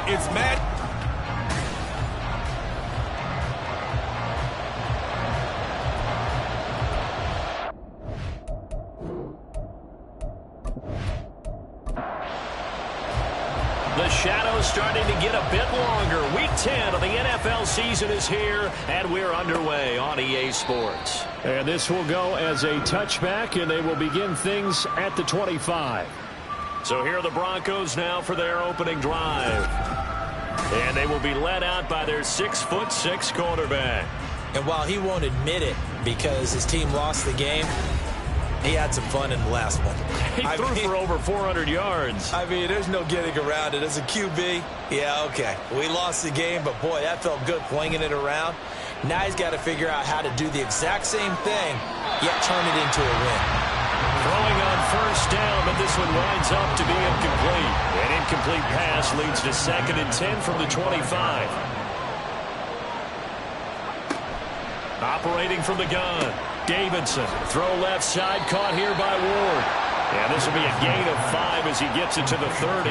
It's mad. The shadow's starting to get a bit longer. Week 10 of the NFL season is here, and we're underway on EA Sports. And this will go as a touchback, and they will begin things at the 25. So here are the Broncos now for their opening drive. And they will be led out by their 6'6" quarterback. And while he won't admit it because his team lost the game, he had some fun in the last one. He threw for over 400 yards. I mean, there's no getting around it. As a QB, yeah, okay. We lost the game, but boy, that felt good flinging it around. Now he's got to figure out how to do the exact same thing, yet turn it into a win. Throwing on first down, but this one winds up to be incomplete. An incomplete pass leads to 2nd and 10 from the 25. Operating from the gun. Davidson, throw left side, caught here by Ward. And this will be a gain of 5 as he gets it to the 30.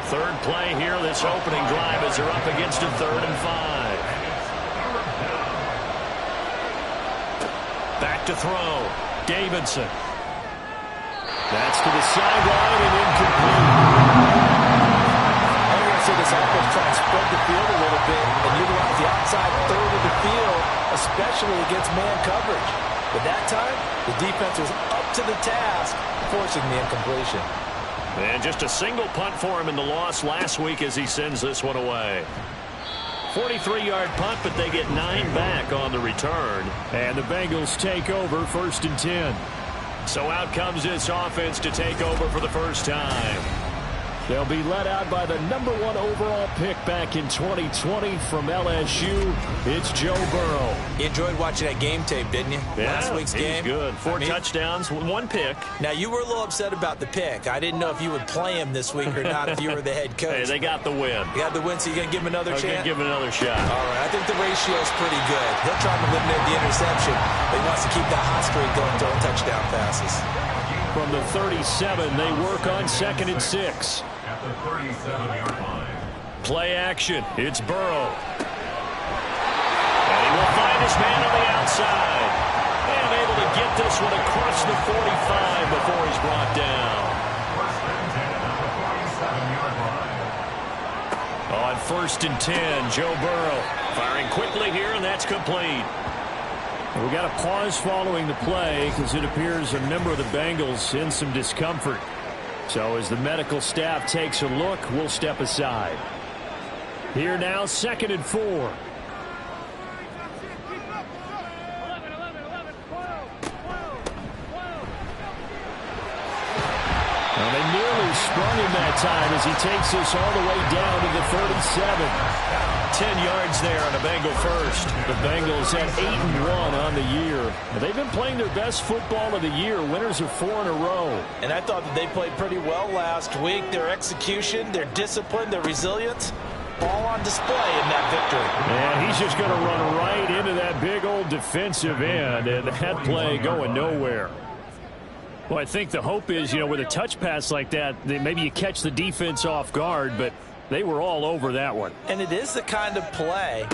Third play here, this opening drive as they're up against a 3rd and 5. Back to throw. Davidson. That's to the sideline and incomplete. I'm going to see this offense try and spread the field a little bit and utilize the outside third of the field, especially against man coverage. But that time, the defense was up to the task, forcing the incompletion. And just a single punt for him in the loss last week as he sends this one away. 43-yard punt, but they get 9 back on the return. And the Bengals take over 1st and 10. So out comes this offense to take over for the first time. They'll be led out by the number 1 overall pick back in 2020 from LSU. It's Joe Burrow. You enjoyed watching that game tape, didn't you? Yeah, Last week's game. Good. 4 touchdowns, 1 pick. Now, you were a little upset about the pick. I didn't know if you would play him this week or not if you were the head coach. Hey, they got the win. You got the win, so you're going to give him another chance? Give him another shot. All right, I think the ratio is pretty good. He'll try to eliminate the interception, but he wants to keep that hot streak going, throwing touchdown passes. From the 37, they work on 2nd and 6. Play action. It's Burrow. And he will find his man on the outside. And able to get this one across the 45 before he's brought down. On 1st and 10, Joe Burrow firing quickly here, and that's complete. We got a pause following the play because it appears a member of the Bengals in some discomfort. So as the medical staff takes a look, we'll step aside. Here now, 2nd and 4. And they nearly sprung him that time as he takes this all the way down to the 37. 10 yards there on a Bengal first. The Bengals at 8-1 on the year. They've been playing their best football of the year. Winners of 4 in a row. And I thought that they played pretty well last week. Their execution, their discipline, their resilience, all on display in that victory. And he's just going to run right into that big old defensive end, and that play going nowhere. Well, I think the hope is, with a touch pass like that, maybe you catch the defense off guard, but they were all over that one. And it is the kind of play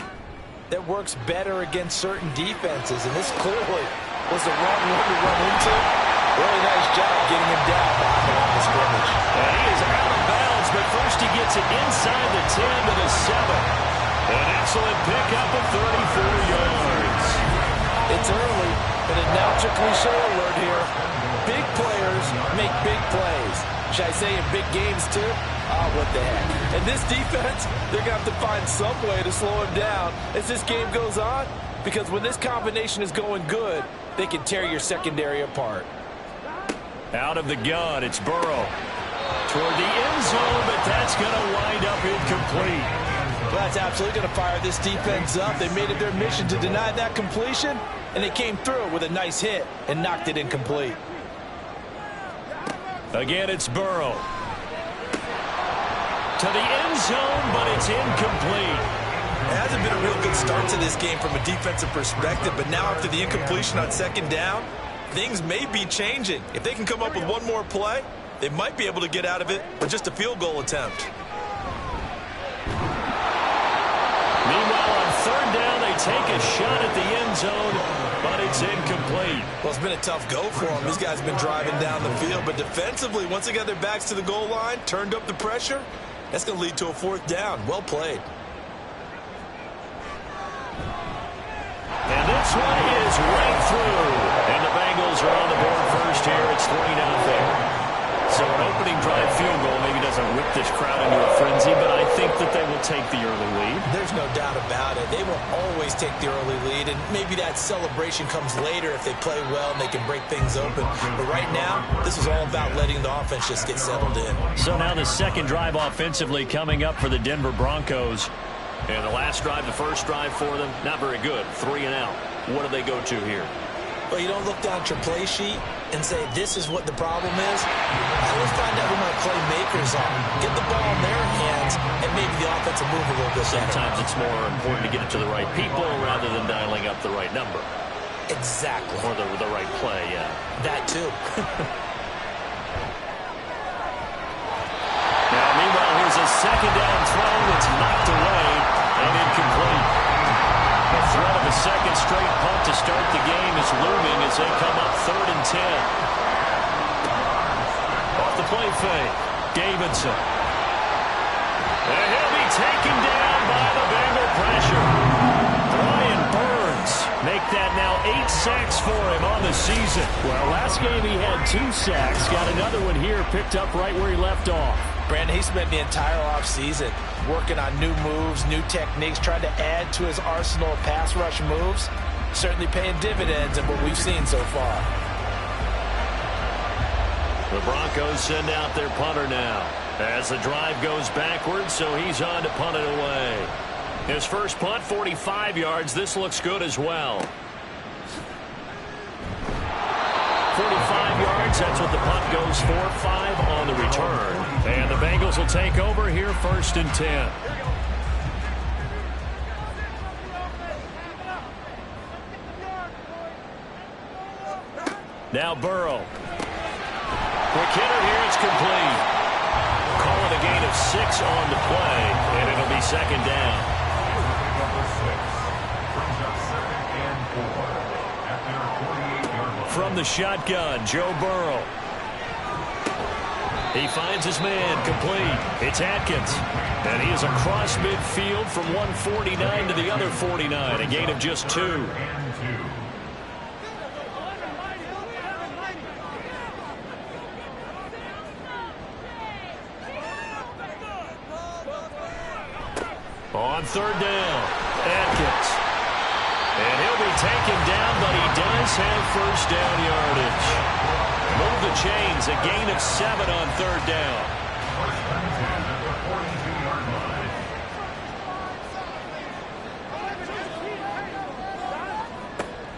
that works better against certain defenses, and this clearly was the wrong one to run into. Really nice job getting him down behind the line of scrimmage. And he is out of bounds, but first he gets it inside the 10 to the 7. An excellent pickup of 34 yards. It's early, but announcer cliche alert here. Big players make big plays. Should I say in big games too? Oh, what the heck. And this defense, they're going to have to find some way to slow him down as this game goes on, because when this combination is going good, they can tear your secondary apart. Out of the gun, it's Burrow. Toward the end zone, but that's going to wind up incomplete. Well, that's absolutely going to fire this defense up. They made it their mission to deny that completion, and they came through with a nice hit and knocked it incomplete. Again, it's Burrow. To the end zone, but it's incomplete. It hasn't been a real good start to this game from a defensive perspective, but now after the incompletion on 2nd down, things may be changing. If they can come up with one more play, they might be able to get out of it with just a field goal attempt. take a shot at the end zone, but it's incomplete. Well, it's been a tough go for them. These guys have been driving down the field, but defensively, once they got their backs to the goal line, turned up the pressure, that's going to lead to a 4th down. Well played. And this one is right through. And the Bengals are on the board first here. It's 3-0. So an opening drive field goal maybe doesn't whip this crowd into a frenzy, but I think that they will take the early lead. There's no doubt about it. They will always take the early lead, and maybe that celebration comes later if they play well and they can break things open. But right now, this is all about letting the offense just get settled in. So now the second drive offensively coming up for the Denver Broncos. And the last drive, the first drive for them, not very good. 3 and out. What do they go to here? Well, you don't look down at your play sheet and say, this is what the problem is. Let's find out who my playmakers are. Get the ball in their hands, and maybe the offense will move a little bit better. Sometimes it's more important to get it to the right people rather than dialing up the right number. Exactly. Or the right play, yeah. That, too. Now, meanwhile, here's a second down throw that's knocked away and incomplete. The threat of a second straight punt to start the game is looming as they come up 3rd and 10. Off the play fake, Davidson. And he'll be taken down by the Bengal pressure. Brian Burns make that now 8 sacks for him on the season. Well, last game he had 2 sacks. Got another one here, picked up right where he left off. Brandon, he spent the entire offseason working on new moves, new techniques, trying to add to his arsenal of pass rush moves. Certainly paying dividends in what we've seen so far. The Broncos send out their punter now as the drive goes backwards, so he's on to punt it away. His first punt, 45 yards. This looks good as well. 45 yards, that's what the punt goes for. 5 on the return. And the Bengals will take over here 1st and 10. Now Burrow. Quick hitter here, it's complete. Call it a gain of 6 on the play, and it'll be 2nd down. From the shotgun, Joe Burrow. He finds his man, complete. It's Atkins. And he is across midfield from 149 to the other 49, a gain of just 2. On 3rd down, Atkins. And he'll be taken down, but he does have 1st down yardage. Move the chains, a gain of 7 on 3rd down.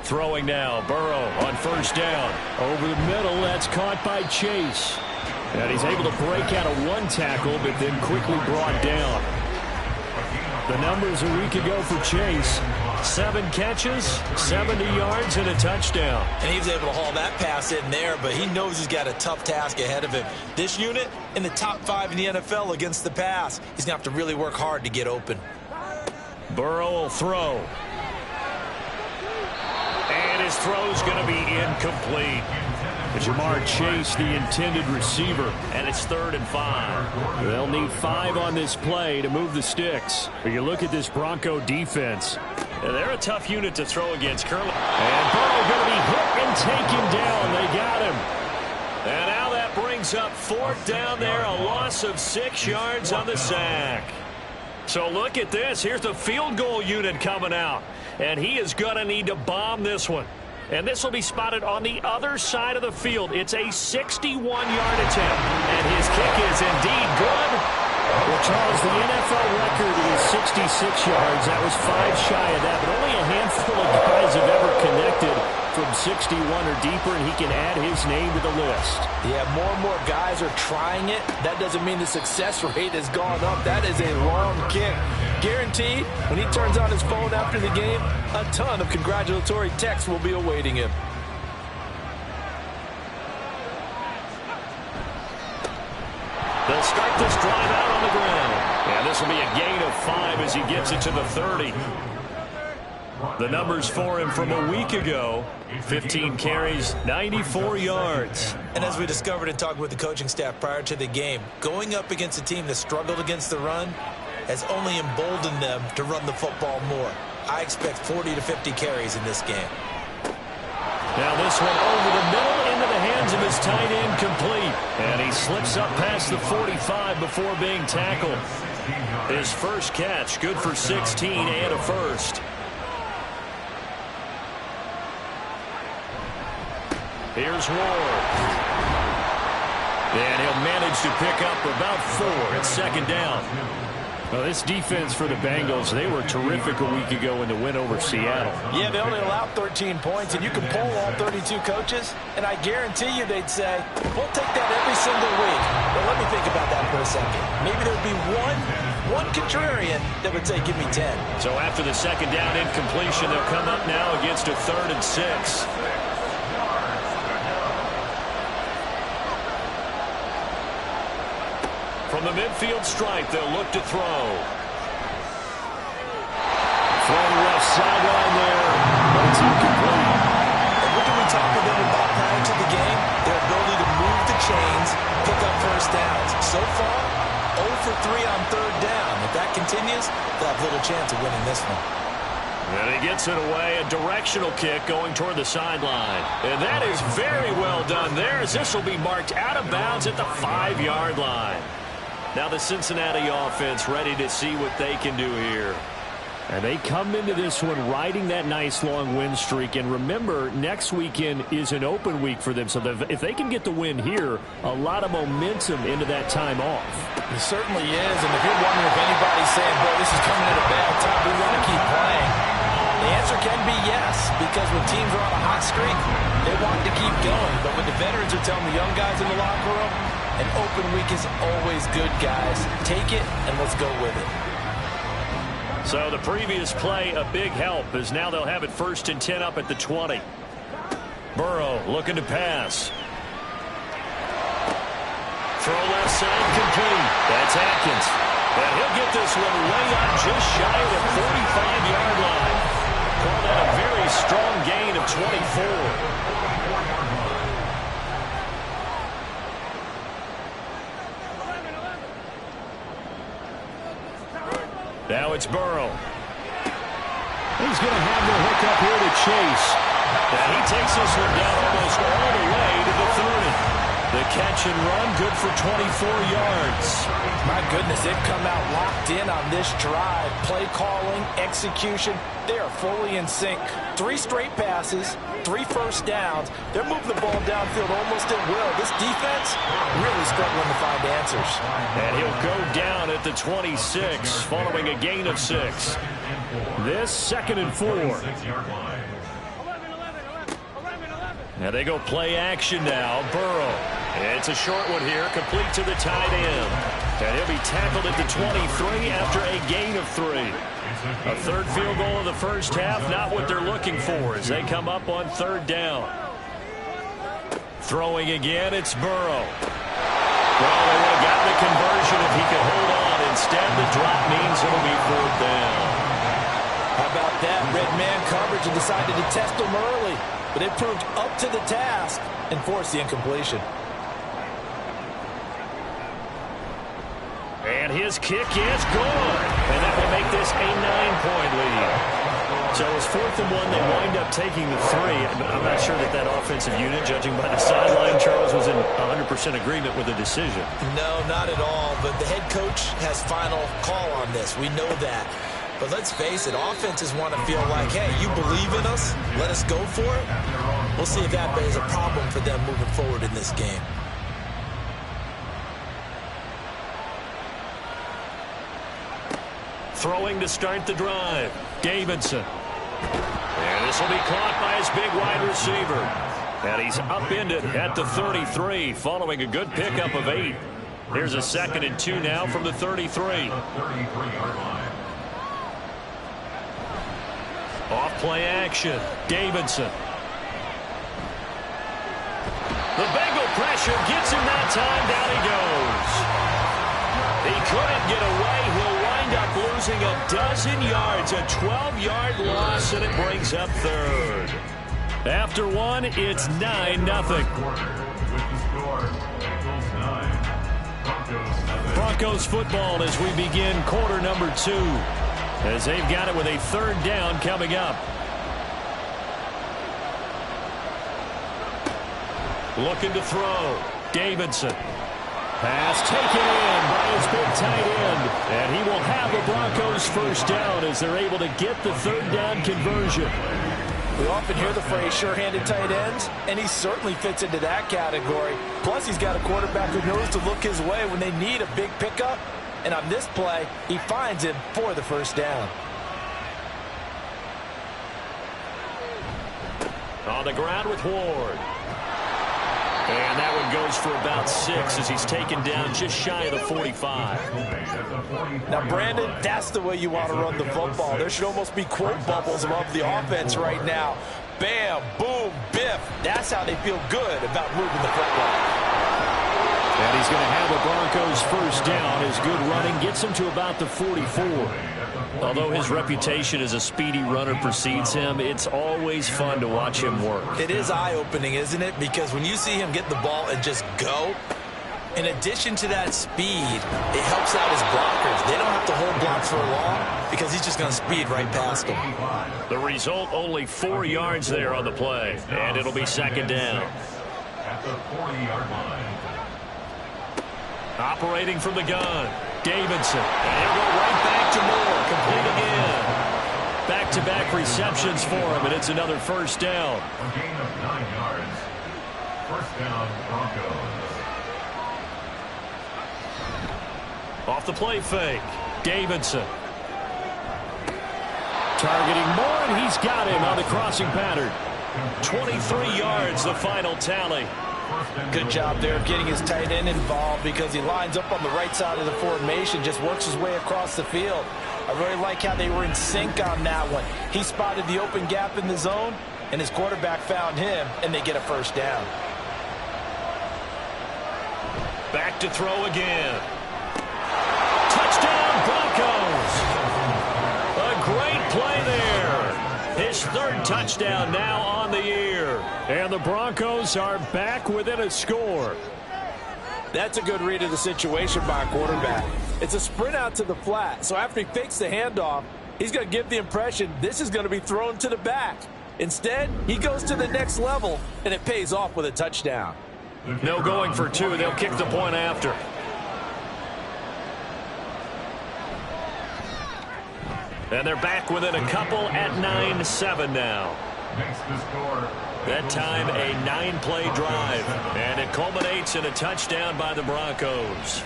Throwing now, Burrow on 1st down. Over the middle, that's caught by Chase. And he's able to break out of 1 tackle, but then quickly brought down. The numbers a week ago for Chase. 7 catches, 70 yards, and a touchdown. And he was able to haul that pass in there, but he knows he's got a tough task ahead of him. This unit in the top 5 in the NFL against the pass. He's going to have to really work hard to get open. Burrow will throw. And his throw's going to be incomplete. Jamar Chase, the intended receiver. And it's 3rd and 5. They'll need 5 on this play to move the sticks. But you look at this Bronco defense. They're a tough unit to throw against, Curly. And Burrow going to be hit and taken down. They got him. And now that brings up 4th down there, a loss of 6 yards on the sack. So look at this. Here's the field goal unit coming out. And he is going to need to bomb this one. And this will be spotted on the other side of the field. It's a 61-yard attempt. And his kick is indeed good. Well, Charles, the NFL record is 66 yards. That was 5 shy of that. But only a handful of guys have ever connected from 61 or deeper, and he can add his name to the list. Yeah, more and more guys are trying it. That doesn't mean the success rate has gone up. That is a long kick. Guaranteed, when he turns on his phone after the game, a ton of congratulatory texts will be awaiting him. They'll start this drive out on the ground. And this will be a gain of 5 as he gets it to the 30. The numbers for him from a week ago: 15 carries, 94 yards. And as we discovered in talking with the coaching staff prior to the game, going up against a team that struggled against the run has only emboldened them to run the football more. I expect 40 to 50 carries in this game. Now this one over the middle into the hands of his tight end, complete. And he slips up past the 45 before being tackled. His first catch, good for 16 and a first. Here's Ward. And he'll manage to pick up about 4 at second down. Well, this defense for the Bengals, they were terrific a week ago in the win over Seattle. Yeah, they only allowed 13 points, and you can poll all 32 coaches, and I guarantee you they'd say, we'll take that every single week. But let me think about that for a second. Maybe there would be one contrarian that would say, give me 10. So after the second down incompletion, they'll come up now against a 3rd and 6. From the midfield stripe, they'll look to throw. Throwing left sideline there, but it's incomplete. And what did we talk with them about prior to the game? Their ability to move the chains, pick up first downs. So far, 0 for 3 on 3rd down. If that continues, they'll have little chance of winning this one. And he gets it away, a directional kick going toward the sideline. And that is very well done there, as this will be marked out of bounds at the 5-yard line. Now the Cincinnati offense ready to see what they can do here. And they come into this one riding that nice long win streak. And remember, next weekend is an open week for them. So if they can get the win here, a lot of momentum into that time off. It certainly is. And if you're wondering if anybody's saying, boy, this is coming at a bad time, we want to keep playing, the answer can be yes. Because when teams are on a hot streak, they want to keep going. But when the veterans are telling the young guys in the locker room, an open week is always good, guys. Take it, and let's go with it. So the previous play, a big help, as now they'll have it 1st and 10 up at the 20. Burrow looking to pass. Throw left side, complete. That's Atkins. And he'll get this one way up just shy of the 45-yard line. Call that a very strong gain of 24. Now it's Burrow. He's going to have the hook up here to Chase. And he takes this one down almost all the way to the 30. The catch and run, good for 24 yards. My goodness, they've come out locked in on this drive. Play calling, execution, they are fully in sync. 3 straight passes, 3 first downs. They're moving the ball downfield almost at will. This defense really struggling to find answers. And he'll go down at the 26 following a gain of 6. This 2nd and 4. Now they go play action now. Burrow. It's a short one here, complete to the tight end. And he'll be tackled at the 23 after a gain of 3. A 3rd field goal of the first half, not what they're looking for as they come up on 3rd down. Throwing again, it's Burrow. Well, they would have gotten the conversion if he could hold on. Instead, the drop means it'll be 4th down. How about that? Red man coverage and decided to test them early. But it proved up to the task and forced the incompletion. And his kick is good. And that will make this a 9-point lead. So it's 4th and 1. They wind up taking the 3. I'm not sure that offensive unit, judging by the sideline, Charles, was in 100% agreement with the decision. No, not at all. But the head coach has final call on this. We know that. But let's face it, offenses want to feel like, hey, you believe in us, let us go for it. We'll see if that is a problem for them moving forward in this game. Throwing to start the drive, Davidson. And this will be caught by his big wide receiver. And he's upended at the 33 following a good pickup of 8. Here's a 2nd and 2 now from the 33. Off play action, Davidson. The Bengal pressure gets him that time. Down he goes. He couldn't get away. He'll wind up losing losing a dozen yards, a 12-yard loss, and it brings up third. After one, it's 9-0. Broncos football as we begin quarter number 2, as they've got it with a third down coming up. Looking to throw. Davidson. Pass taken in by his big tight end. And he will have the Broncos first down as they're able to get the third down conversion. We often hear the phrase sure-handed tight ends, and he certainly fits into that category. Plus, he's got a quarterback who knows to look his way when they need a big pickup. And on this play, he finds him for the first down. On the ground with Ward. And that one goes for about 6 as he's taken down just shy of the 45. Now, Brandon, that's the way you want to run the football. There should almost be quote bubbles above the offense right now. Bam, boom, biff. That's how they feel good about moving the football. And he's going to have the Broncos first down. His good running gets him to about the 44. Although his reputation as a speedy runner precedes him, it's always fun to watch him work. It is eye-opening, isn't it? Because when you see him get the ball and just go, in addition to that speed, it helps out his blockers. They don't have to hold blocks for long because he's just going to speed right past them. The result, only 4 yards there on the play, and it'll be second down. At the 40-yard line. Operating from the gun, Davidson. And he'll go right back to Moore, complete again. Back-to-back receptions for him, and it's another first down. A gain of 9 yards. First down, Broncos. Off the play fake, Davidson. Targeting Moore, and he's got him on the crossing pattern. 23 yards, the final tally. Good job there of getting his tight end involved because he lines up on the right side of the formation, just works his way across the field. I really like how they were in sync on that one. He spotted the open gap in the zone, and his quarterback found him, and they get a first down. Back to throw again. Touchdown, Broncos. A great play there. His third touchdown now on the year. And the Broncos are back within a score. That's a good read of the situation by a quarterback. It's a sprint out to the flat, so after he fakes the handoff, he's going to give the impression this is going to be thrown to the back. Instead, he goes to the next level, and it pays off with a touchdown. No going for 2. They'll kick the point after. And they're back within a couple at 9-7 now. Makes the score. That time a 9-play drive. And it culminates in a touchdown by the Broncos.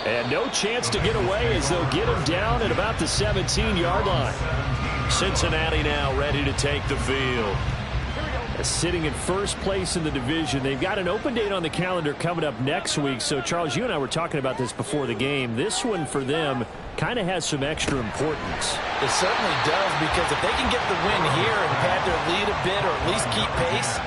And no chance to get away as they'll get him down at about the 17-yard line. Cincinnati now ready to take the field. Sitting in first place in the division. They've got an open date on the calendar coming up next week. So, Charles, you and I were talking about this before the game. This one for them kind of has some extra importance. It certainly does, because if they can get the win here and pad their lead a bit or at least keep pace,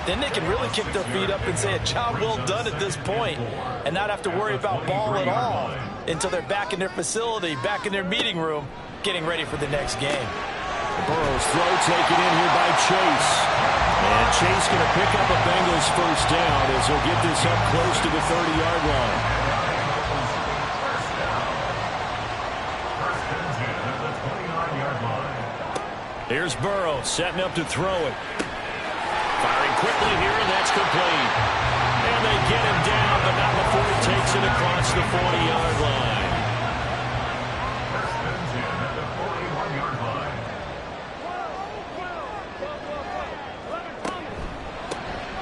then they can really kick their feet up and say a job well done at this point and not have to worry about ball at all until they're back in their facility, back in their meeting room, getting ready for the next game. Burrow's throw taken in here by Chase. And Chase going to pick up a Bengals first down as he'll get this up close to the 30-yard line. Here's Burrow setting up to throw it. Firing quickly here, and that's complete. And they get him down, but not before he takes it across the 40-yard line.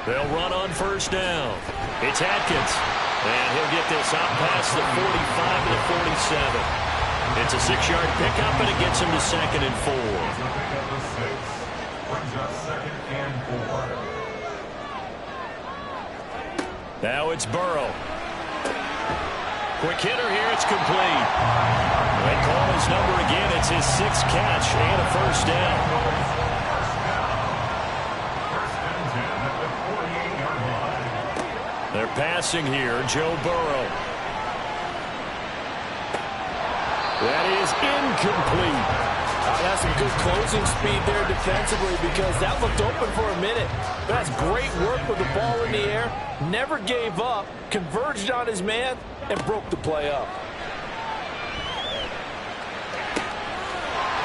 They'll run on first down. It's Atkins. And he'll get this out past the 45 to the 47. It's a 6-yard pickup, and it gets him to 2nd and 4. Now it's Burrow. Quick hitter here. It's complete. They call his number again. It's his 6th catch and a first down. They're passing here. Joe Burrow. That is incomplete. That's some good closing speed there defensively because that looked open for a minute. But that's great work with the ball in the air. Never gave up, converged on his man, and broke the play up.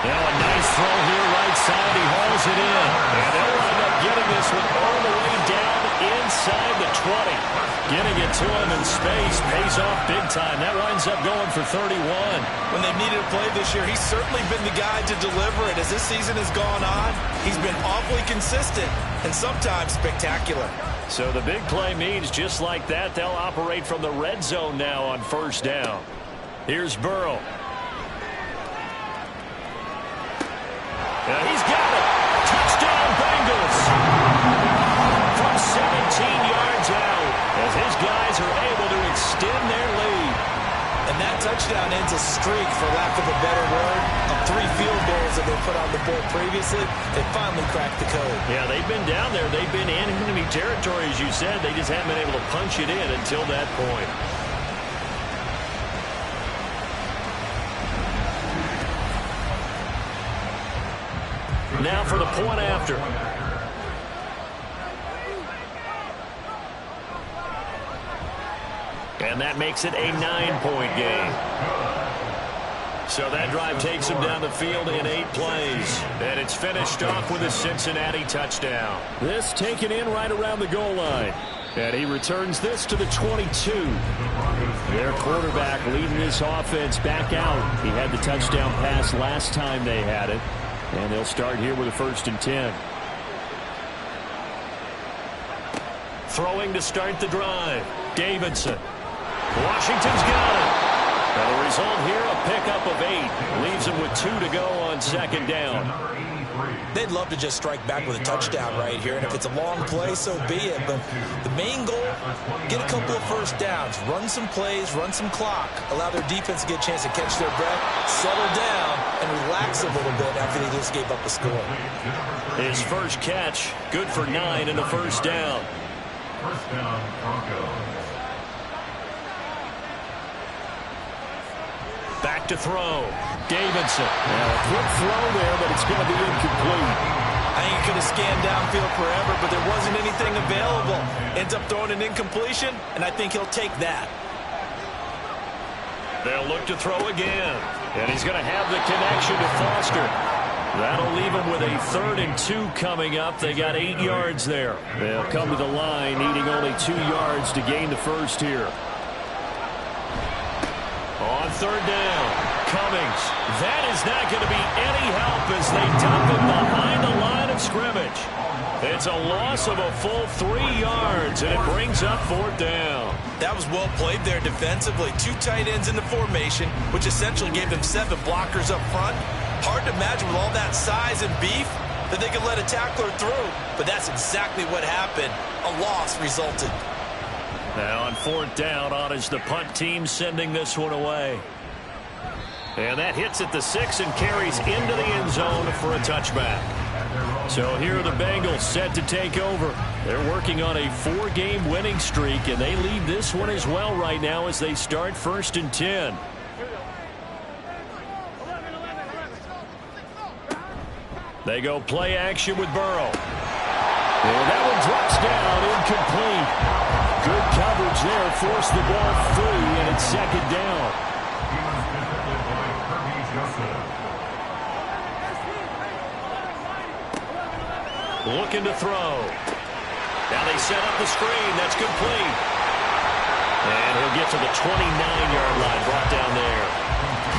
Now a nice throw here right side. He hauls it in. And they'll wind up getting this one all the way down inside the 20. Getting it to him in space pays off big time. That winds up going for 31. When they've needed a play this year, he's certainly been the guy to deliver it. As this season has gone on, he's been awfully consistent and sometimes spectacular. So the big play means just like that, they'll operate from the red zone now on first down. Here's Burrow. He's got it. Touchdown, Bengals. From 17 yards out, as his guys are able to extend their lead. And that touchdown ends a streak, for lack of a better word, of 3 field goals that they put on the board previously. They finally cracked the code. Yeah, they've been down there. They've been in enemy territory, as you said. They just haven't been able to punch it in until that point. Now for the point after. And that makes it a 9-point game. So that drive takes him down the field in 8 plays. And it's finished off with a Cincinnati touchdown. This taken in right around the goal line. And he returns this to the 22. Their quarterback leading this offense back out. He had the touchdown pass last time they had it. And they'll start here with a 1st and 10. Throwing to start the drive. Davidson. Washington's got it. And the result here, a pickup of 8. Leaves him with 2 to go on 2nd down. They'd love to just strike back with a touchdown right here. And if it's a long play, so be it. But the main goal, get a couple of first downs. Run some plays, run some clock. Allow their defense to get a chance to catch their breath, settle down, and relax a little bit after they just gave up a score. His first catch, good for 9 and a 1st down. First down, Broncos. Back to throw. Davidson. Now a quick throw there, but it's going to be incomplete. I think he could have scanned downfield forever, but there wasn't anything available. Ends up throwing an incompletion, and I think he'll take that. They'll look to throw again. And he's going to have the connection to Foster. That'll leave him with a 3rd and 2 coming up. They got 8 yards there. They'll come to the line, needing only 2 yards to gain the first here. On 3rd down, Cummings. That is not going to be any help as they dump him behind the line of scrimmage. It's a loss of a full 3 yards, and it brings up 4th down. That was well played there defensively. 2 tight ends in the formation, which essentially gave them 7 blockers up front. Hard to imagine with all that size and beef that they could let a tackler through, but that's exactly what happened. A loss resulted. Now on 4th down, on is the punt team sending this one away. And that hits at the 6 and carries into the end zone for a touchback. So here are the Bengals set to take over. They're working on a 4-game winning streak, and they lead this one as well right now as they start 1st and 10. They go play action with Burrow. And that one drops down, incomplete. Good coverage there, forced the ball free, and it's 2nd down. Looking to throw. Now they set up the screen. That's complete. And he'll get to the 29-yard line, brought down there.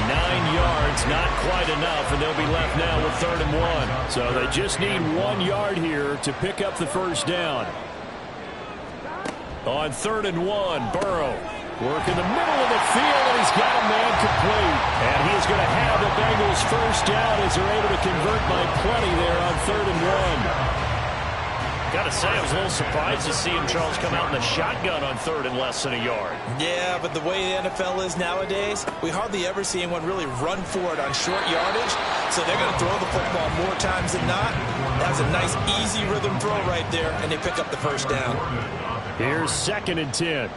9 yards, not quite enough, and they'll be left now with 3rd and 1. So they just need 1 yard here to pick up the first down. On 3rd and 1, Burrow. Work in the middle of the field, and he's got a man complete. And he's going to have the Bengals first down as they're able to convert by plenty there on 3rd and 1. Got to say, I was a little surprised to see him, Charles, come out in the shotgun on 3rd and less than a yard. Yeah, but the way the NFL is nowadays, we hardly ever see anyone really run for it on short yardage. So they're going to throw the football more times than not. That was a nice, easy rhythm throw right there, and they pick up the first down. Here's 2nd and 10.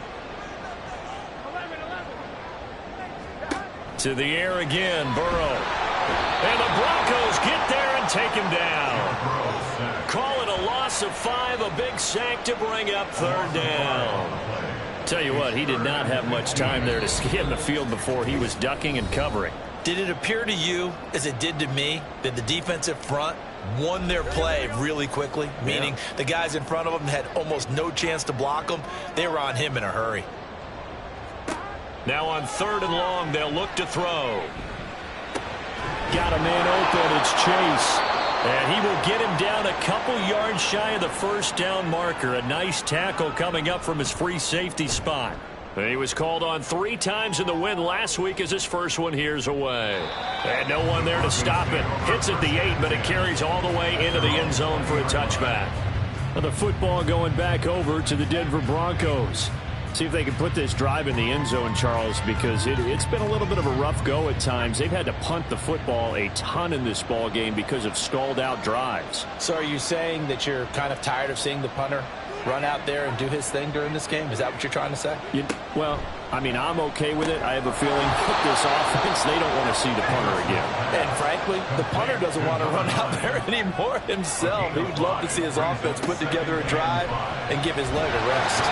To the air again, Burrow. And the Broncos get there and take him down. Call it a loss of 5, a big sack to bring up third down. Tell you what, he did not have much time there to scan the field before he was ducking and covering. Did it appear to you, as it did to me, that the defensive front won their play really quickly? Meaning the guys in front of them had almost no chance to block them. They were on him in a hurry. Now on 3rd and long, they'll look to throw. Got a man open. It's Chase. And he will get him down a couple yards shy of the first down marker. A nice tackle coming up from his free safety spot. He was called on 3 times in the win last week as his first one here's away. And no one there to stop it. Hits at the 8, but it carries all the way into the end zone for a touchback. Well, the football going back over to the Denver Broncos. See if they can put this drive in the end zone, Charles, because it's been a little bit of a rough go at times. They've had to punt the football a ton in this ball game because of stalled-out drives. So are you saying that you're kind of tired of seeing the punter run out there and do his thing during this game? Is that what you're trying to say? Well, I mean, I'm okay with it. I have a feeling with this offense, they don't want to see the punter again. And frankly, the punter doesn't want to run out there anymore himself. He would love to see his offense put together a drive and give his leg a rest.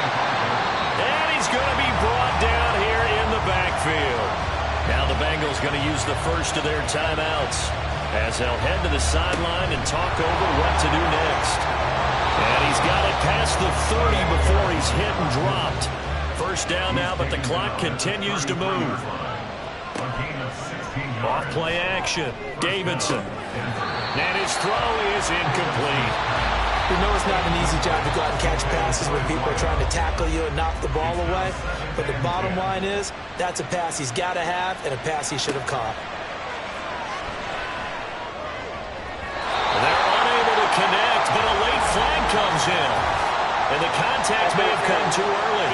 And he's going to be brought down here in the backfield. Now the Bengals going to use the first of their timeouts as they'll head to the sideline and talk over what to do next. And he's got it past the 30 before he's hit and dropped. First down now, but the clock continues to move. Off play action. Davidson. And his throw is incomplete. We know it's not an easy job to go out and catch passes when people are trying to tackle you and knock the ball away. But the bottom line is, that's a pass he's got to have and a pass he should have caught. They're unable to connect, but a late flag comes in. And the contact may have come too early.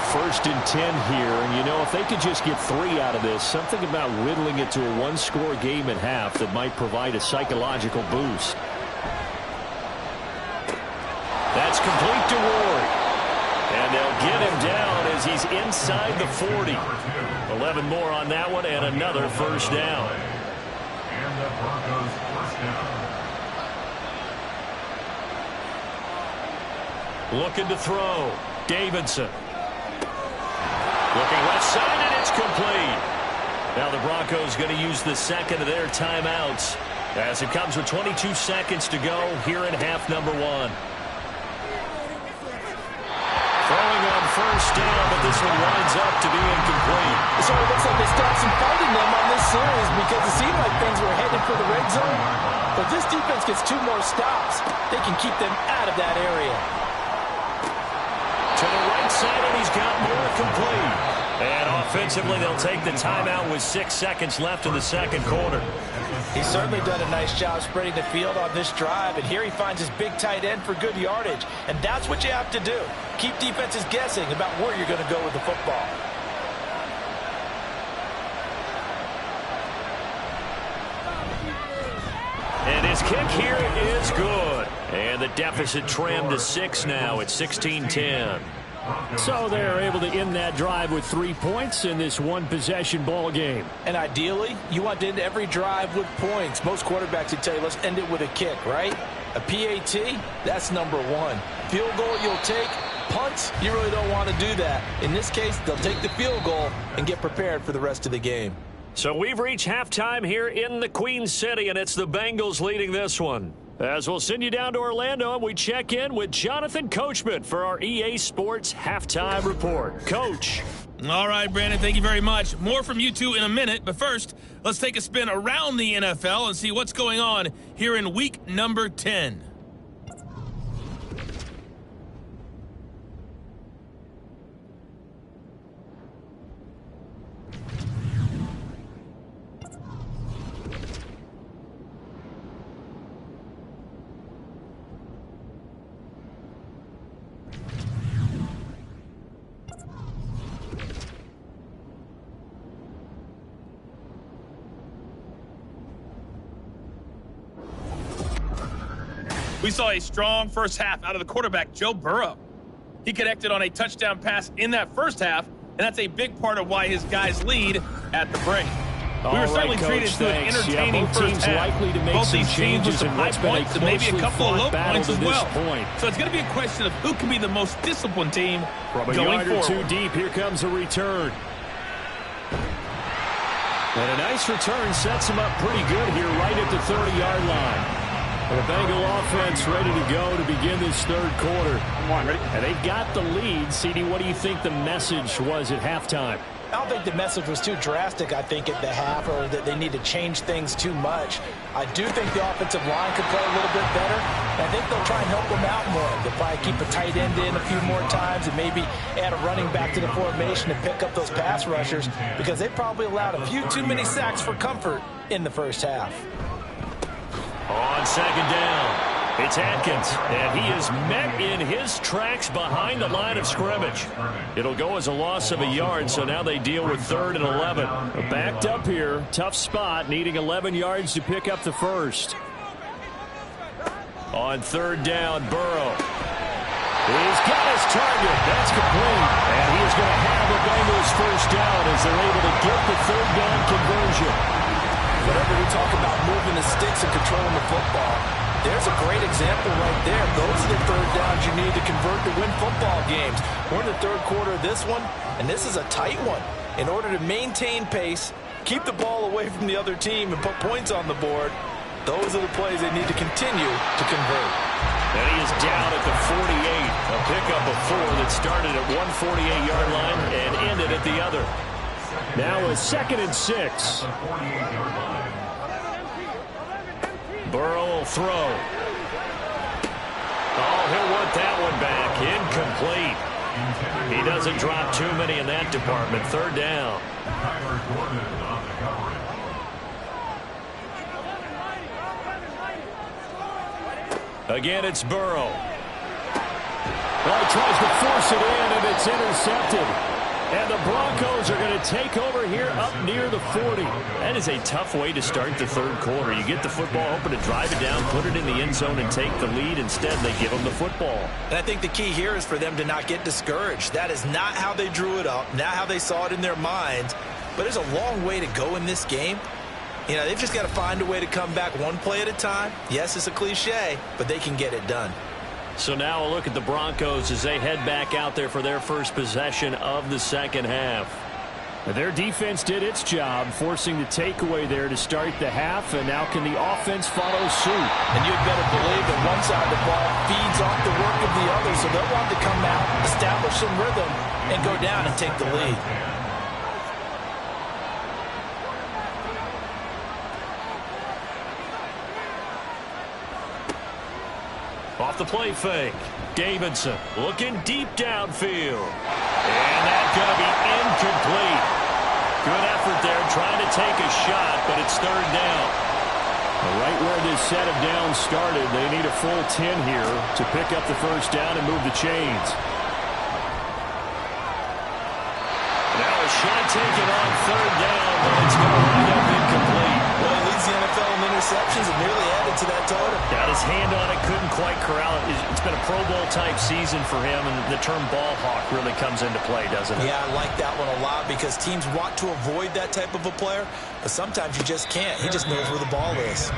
First and 10 here, and you know, if they could just get 3 out of this, something about whittling it to a 1-score game at half that might provide a psychological boost. That's complete to Ward. And they'll get him down as he's inside the 40. 11 more on that one, and another first down. And the Broncos first down. Looking to throw. Davidson. Looking left side, and it's complete. Now the Broncos going to use the second of their timeouts as it comes with 22 seconds to go here in half number 1. Throwing on first down, but this one winds up to be incomplete. So it looks like they started some fighting them on this series because it seemed like things were headed for the red zone. But this defense gets 2 more stops. They can keep them out of that area. To the right side, and he's got more complete. And offensively, they'll take the timeout with 6 seconds left in the second quarter. He's certainly done a nice job spreading the field on this drive, and here he finds his big tight end for good yardage. And that's what you have to do. Keep defenses guessing about where you're going to go with the football. And his kick here is good. And the deficit trimmed to 6 now at 16-10. So they're able to end that drive with 3 points in this one-possession ball game. And ideally, you want to end every drive with points. Most quarterbacks would tell you, let's end it with a kick, right? A PAT, that's number 1. Field goal you'll take. Punts, you really don't want to do that. In this case, they'll take the field goal and get prepared for the rest of the game. So we've reached halftime here in the Queen City, and it's the Bengals leading this one. As we'll send you down to Orlando, and we check in with Jonathan Coachman for our EA Sports Halftime Report. Coach. All right, Brandon, thank you very much. More from you two in a minute, but first, let's take a spin around the NFL and see what's going on here in week number 10. We saw a strong first half out of the quarterback, Joe Burrow. He connected on a touchdown pass in that first half, and that's a big part of why his guys lead at the break. We were certainly treated to an entertaining first half. Likely to make both some these teams with changes some in high what's been points and maybe a couple of low points as well. So it's going to be a question of who can be the most disciplined team From a going yard forward. or two deep, here comes a return. And a nice return sets him up pretty good here right at the 30-yard line. The Bengal offense ready to go to begin this third quarter. Come on, ready? And they've got the lead. CD, what do you think the message was at halftime? I don't think the message was too drastic, I think, at the half, or that they need to change things too much. I do think the offensive line could play a little bit better. And I think they'll try and help them out more. They'll probably keep a tight end in a few more times and maybe add a running back to the formation to pick up those pass rushers, because they probably allowed a few too many sacks for comfort in the first half. On second down, it's Atkins, and he is met in his tracks behind the line of scrimmage. It'll go as a loss of a yard, so now they deal with 3rd and 11. Backed up here, tough spot, needing 11 yards to pick up the first. On 3rd down, Burrow. He's got his target. That's complete. And he is going to have the Bengals first down as they're able to get the 3rd down conversion. Whenever we talk about moving the sticks and controlling the football, there's a great example right there. Those are the 3rd downs you need to convert to win football games. We're in the 3rd quarter of this one, and this is a tight one. In order to maintain pace, keep the ball away from the other team, and put points on the board, those are the plays they need to continue to convert. And he is down at the 48. A pickup of 4 that started at 148-yard line and ended at the other. Now a 2nd and 6. Burrow will throw. Oh, he'll want that one back. Incomplete. He doesn't drop too many in that department. 3rd down. Again, it's Burrow. Well, he tries to force it in, and it's intercepted. And the Broncos are going to take over here up near the 40. That is a tough way to start the 3rd quarter. You get the football, hoping to drive it down, put it in the end zone, and take the lead. Instead, they give them the football. And I think the key here is for them to not get discouraged. That is not how they drew it up, not how they saw it in their minds. But there's a long way to go in this game. You know, they've just got to find a way to come back one play at a time. Yes, it's a cliche, but they can get it done. So now a look at the Broncos as they head back out there for their first possession of the second half. Their defense did its job, forcing the takeaway there to start the half, and now can the offense follow suit? And you'd better believe that one side of the ball feeds off the work of the other, so they'll want to come out, establish some rhythm, and go down and take the lead. Off the play fake. Davidson looking deep downfield. And that's going to be incomplete. Good effort there trying to take a shot, but it's 3rd down. Right where this set of downs started, they need a full 10 here to pick up the first down and move the chains. Now a shot taken on 3rd down, but it's going to wind up incomplete. Well, he leads the NFL in interceptions and nearly added to that total. Got his hand on it, couldn't quite corral it. It's been a Pro Bowl-type season for him, and the term ball hawk really comes into play, doesn't it? Yeah, I like that one a lot because teams want to avoid that type of a player, but sometimes you just can't. He just knows where the ball is.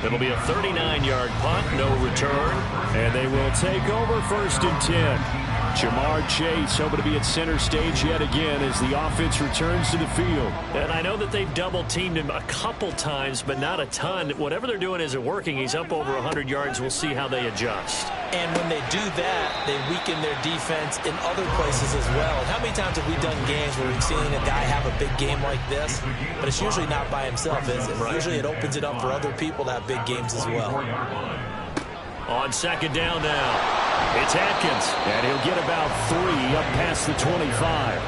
It'll be a 39-yard punt, no return, and they will take over 1st and 10. Jamar Chase hoping to be at center stage yet again as the offense returns to the field. And I know that they've double-teamed him a couple times, but not a ton. Whatever they're doing isn't working. He's up over 100 yards. We'll see how they adjust. And when they do that, they weaken their defense in other places as well. And how many times have we done games where we've seen a guy have a big game like this, but it's usually not by himself, is it? Right. Usually it opens it up for other people to have big games as well. On 2nd down now. It's Atkins, and he'll get about 3 up past the 25.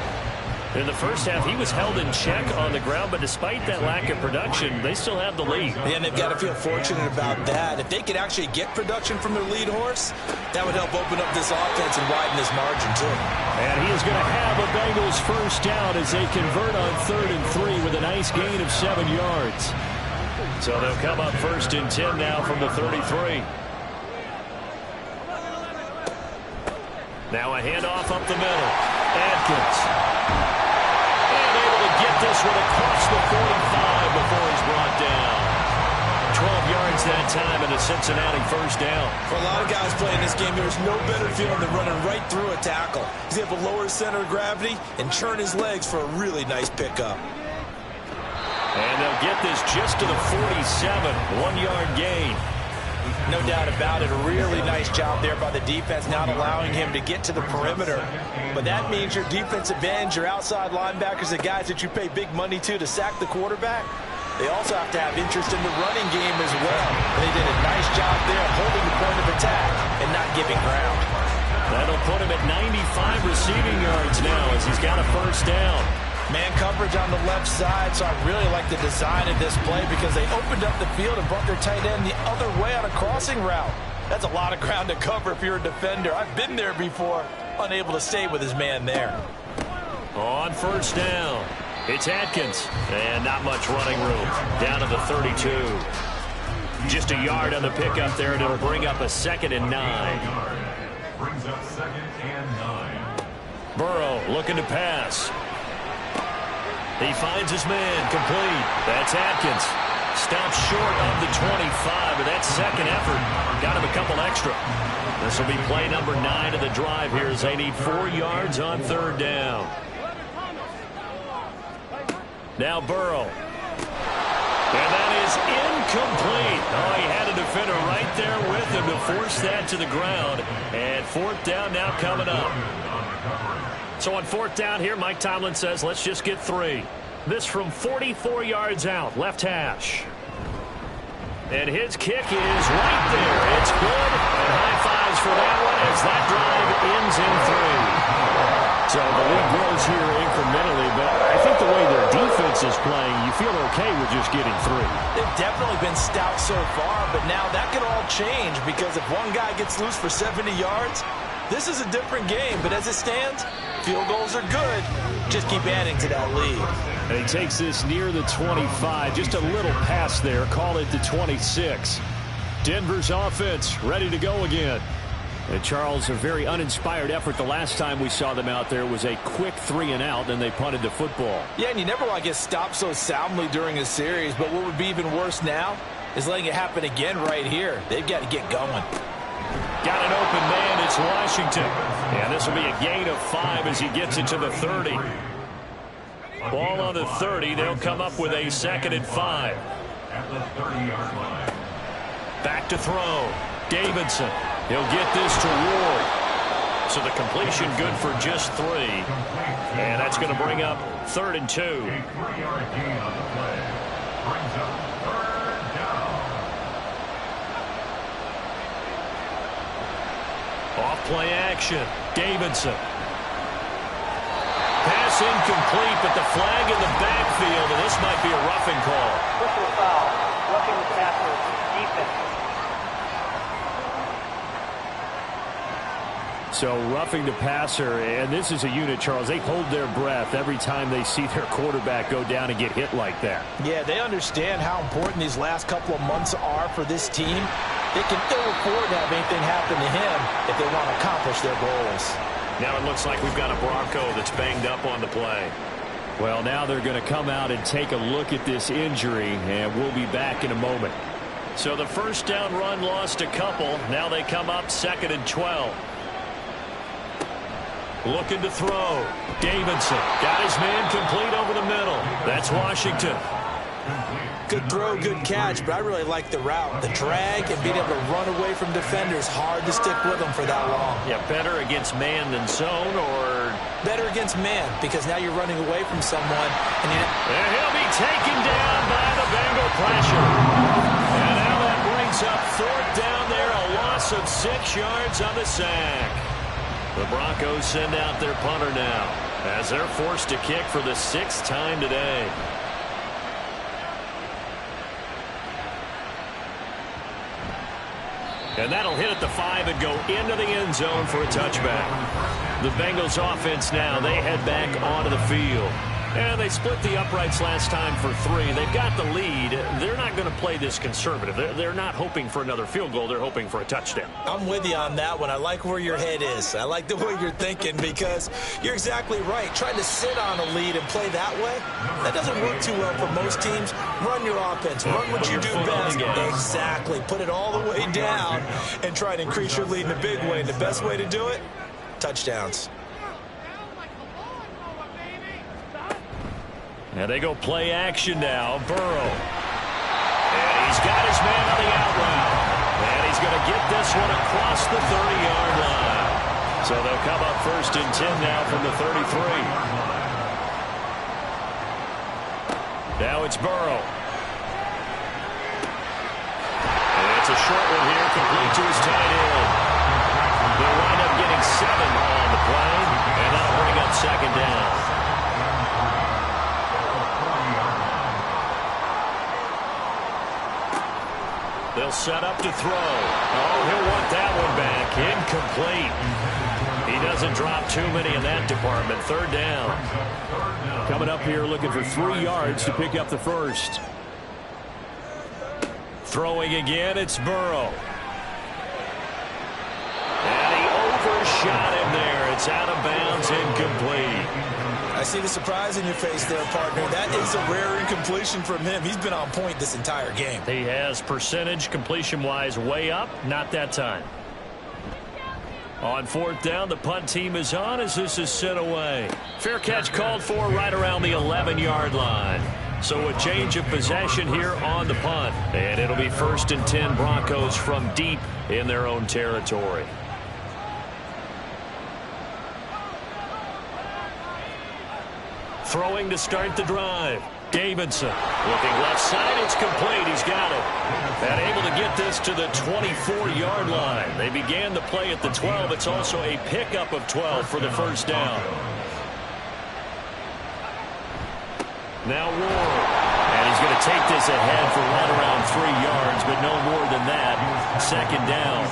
In the first half, he was held in check on the ground, but despite that lack of production, they still have the lead. And they've got to feel fortunate about that. If they could actually get production from their lead horse, that would help open up this offense and widen this margin, too. And he is going to have a Bengals first down as they convert on 3rd and 3 with a nice gain of 7 yards. So they'll come up 1st and 10 now from the 33. Now a handoff up the middle. Adkins. And able to get this one across the 45 before he's brought down. 12 yards that time and a Cincinnati first down. For a lot of guys playing this game, there's no better feeling than running right through a tackle. He's able to lower his center of gravity and churn his legs for a really nice pickup. And they'll get this just to the 47, 1-yard gain. No doubt about it. A really nice job there by the defense, not allowing him to get to the perimeter. But that means your defensive ends, your outside linebackers, the guys that you pay big money to sack the quarterback, they also have to have interest in the running game as well. And they did a nice job there holding the point of attack and not giving ground. That'll put him at 95 receiving yards now as he's got a first down. Man coverage on the left side, so I really like the design of this play because they opened up the field and brought their tight end the other way on a crossing route. That's a lot of ground to cover if you're a defender. I've been there before, unable to stay with his man there. On first down, it's Adkins, and not much running room. Down to the 32. Just a yard on the pickup there, and it'll bring up a 2nd and 9. Brings up 2nd and 9. Burrow looking to pass. He finds his man, complete. That's Adkins. Stops short of the 25, but that second effort got him a couple extra. This will be play number 9 of the drive here as they need 4 yards on third down. Now Burrow. And that is incomplete. Oh, he had a defender right there with him to force that to the ground. And fourth down now coming up. So on fourth down here, Mike Tomlin says, let's just get 3. This from 44 yards out, left hash. And his kick is right there. It's good. And high fives for that one as that drive ends in 3. So the lead grows here incrementally, but I think the way their defense is playing, you feel okay with just getting 3. They've definitely been stout so far, but now that could all change because if one guy gets loose for 70 yards, this is a different game. But as it stands, field goals are good. Just keep adding to that lead. And he takes this near the 25. Just a little pass there. Call it the 26. Denver's offense ready to go again. And Charles, a very uninspired effort. The last time we saw them out there was a quick 3 and out, and they punted the football. Yeah, and you never want to get stopped so soundly during a series. But what would be even worse now is letting it happen again right here. They've got to get going. Got an open man. It's Washington. And this will be a gain of 5 as he gets it to the 30. Ball on the 30. They'll come up with a 2nd and 5. At the 30-yard line. Back to throw. Davidson. He'll get this to Ward. So the completion good for just 3. And that's going to bring up 3rd and 2. A 3-yard gain on the play. Brings up 3rd down. Off play action. Davidson. Pass incomplete, but the flag in the backfield, and this might be a roughing call. Personal foul. Roughing the passer. Defense. So roughing the passer, and this is a unit, Charles. They hold their breath every time they see their quarterback go down and get hit like that. Yeah, they understand how important these last couple of months are for this team. They can ill afford to have anything happen to him if they want to accomplish their goals. Now it looks like we've got a Bronco that's banged up on the play. Well, now they're going to come out and take a look at this injury, and we'll be back in a moment. So the first down run lost a couple. Now they come up 2nd and 12. Looking to throw. Davidson got his man complete over the middle. That's Washington. Good throw, good catch, but I really like the route. The drag and being able to run away from defenders, hard to stick with them for that long. Yeah, better against man than zone, or better against man, because now you're running away from someone. And he'll be taken down by the Bengal pressure. And now that brings up 4th down there, a loss of 6 yards on the sack. The Broncos send out their punter now as they're forced to kick for the 6th time today. And that'll hit at the 5 and go into the end zone for a touchback. The Bengals offense now, they head back onto the field. And they split the uprights last time for 3. They've got the lead. They're not going to play this conservative. They're not hoping for another field goal. They're hoping for a touchdown. I'm with you on that one. I like where your head is. I like the way you're thinking because you're exactly right. Trying to sit on a lead and play that way, that doesn't work too well for most teams. Run your offense. Run what you do best. Exactly. Put it all the way down and try to increase your lead in a big way. And the best way to do it, touchdowns. And they go play action now. Burrow. And he's got his man on the out route. And he's going to get this one across the 30-yard line. So they'll come up 1st and 10 now from the 33. Now it's Burrow. And it's a short one here, complete to his tight end. They'll wind up getting 7 on the play, and that'll bring up 2nd down. They'll set up to throw. Oh, he'll want that one back. Incomplete. He doesn't drop too many in that department. 3rd down. Coming up here looking for 3 yards to pick up the first. Throwing again, it's Burrow. And he overshot him there. It's out of bounds, incomplete. I see the surprise in your face there, partner. That is a rare incompletion from him. He's been on point this entire game. He has percentage completion-wise way up. Not that time. On 4th down, the punt team is on as this is sent away. Fair catch called for right around the 11-yard line. So a change of possession here on the punt. And it'll be 1st and 10 Broncos from deep in their own territory. Throwing to start the drive. Davidson looking left side. It's complete. He's got it. And able to get this to the 24-yard line. They began the play at the 12. It's also a pickup of 12 for the 1st down. Now Ward. And he's going to take this ahead for right around 3 yards, but no more than that. 2nd down.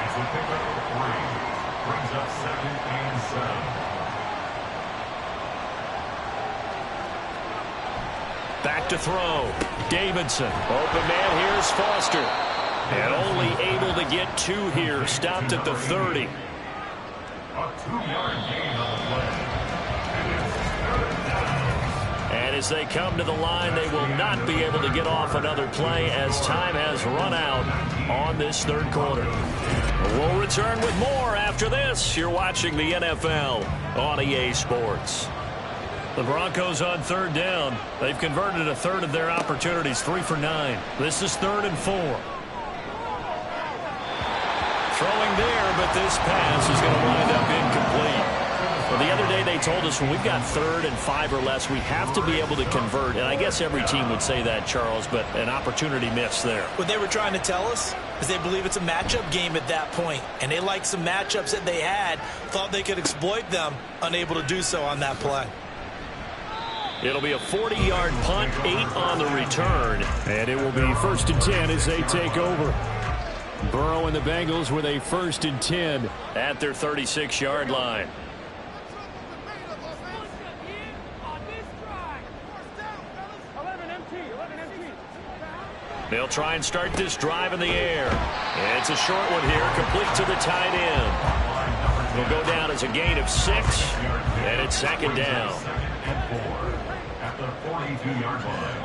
It's a pickup of 3. Brings up 2nd and 7. Back to throw. Davidson. Open man, here's Foster. And only able to get 2 here. Stopped at the 30. A 2-yard gain on the play. And as they come to the line, they will not be able to get off another play as time has run out on this 3rd quarter. We'll return with more after this. You're watching the NFL on EA Sports. The Broncos on 3rd down. They've converted a 1/3 of their opportunities, 3 for 9. This is 3rd and 4. Throwing there, but this pass is going to wind up incomplete. Well, the other day they told us when we've got 3rd and 5 or less, we have to be able to convert. And I guess every team would say that, Charles, but an opportunity missed there. What they were trying to tell us is they believe it's a matchup game at that point. And they liked some matchups that they had, thought they could exploit them, unable to do so on that play. It'll be a 40-yard punt, 8 on the return. And it will be 1st and 10 as they take over. Burrow and the Bengals with a 1st and 10 at their 36-yard line. They'll try and start this drive in the air. And it's a short one here, complete to the tight end. It'll go down as a gain of 6, and it's 2nd down. At the 42-yard line.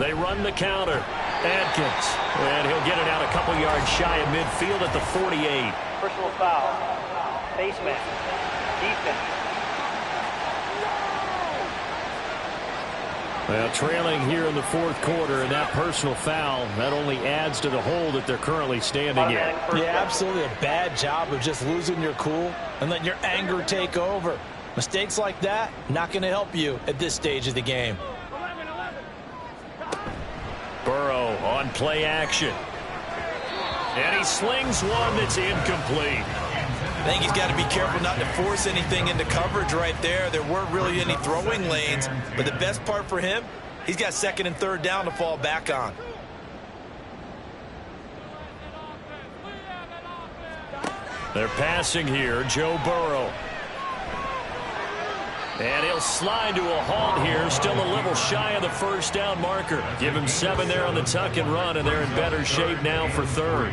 They run the counter. Adkins. And he'll get it out a couple yards shy of midfield at the 48. Personal foul. Face mask. Defense. Well, trailing here in the 4th quarter, and that personal foul, that only adds to the hole that they're currently standing in. Yeah, absolutely a bad job of just losing your cool and letting your anger take over. Mistakes like that, not going to help you at this stage of the game. Burrow on play action. And he slings one that's incomplete. I think he's got to be careful not to force anything into coverage right there. There weren't really any throwing lanes, but the best part for him, he's got 2nd and 3rd down to fall back on. They're passing here, Joe Burrow. And he'll slide to a halt here, still a little shy of the first down marker. Give him 7 there on the tuck and run, and they're in better shape now for third.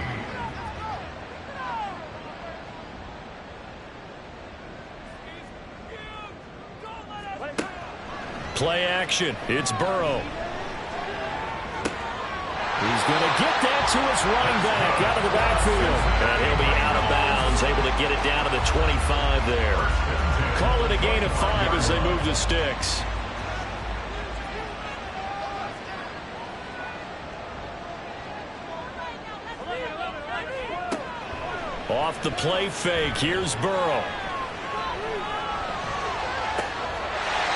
Play action. It's Burrow. He's going to get that to his running back out of the backfield. And he'll be out of bounds, able to get it down to the 25 there. Call it a gain of 5 as they move the sticks. Off the play fake, here's Burrow.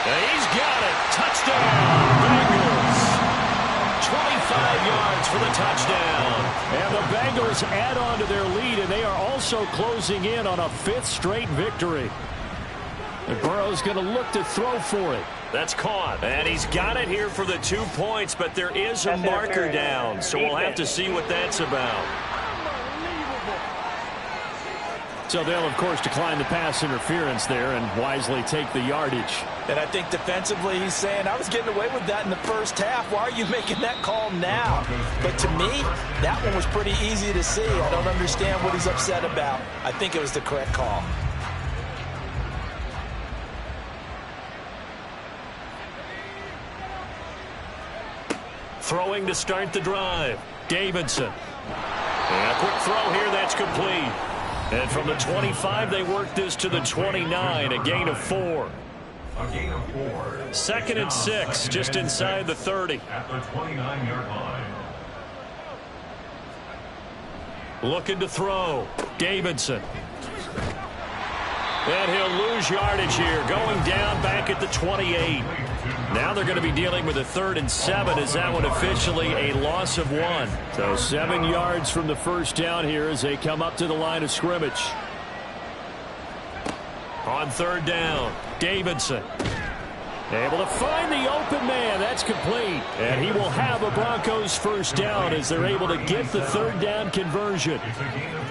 And he's got it. Touchdown, Bengals. 25 yards for the touchdown. And the Bengals add on to their lead, and they are also closing in on a 5th straight victory. And Burrow's going to look to throw for it. That's caught. And he's got it here for the 2 points, but there is a marker down, so we'll have to see what that's about. So they'll, of course, decline the pass interference there and wisely take the yardage. And I think defensively he's saying, I was getting away with that in the first half. Why are you making that call now? But to me, that one was pretty easy to see. I don't understand what he's upset about. I think it was the correct call. Throwing to start the drive. Davidson. And a quick throw here, that's complete. And from the 25, they work this to the 29, a gain of 4. A gain of 4. 2nd and 6, just inside the 30. At the 29-yard line. Looking to throw. Davidson. And he'll lose yardage here, going down back at the 28. Now they're going to be dealing with a 3rd and 7. Is that one officially a loss of 1? So 7 yards from the first down here as they come up to the line of scrimmage. On 3rd down, Davidson. Able to find the open man. That's complete. And he will have a Broncos first down as they're able to get the 3rd down conversion.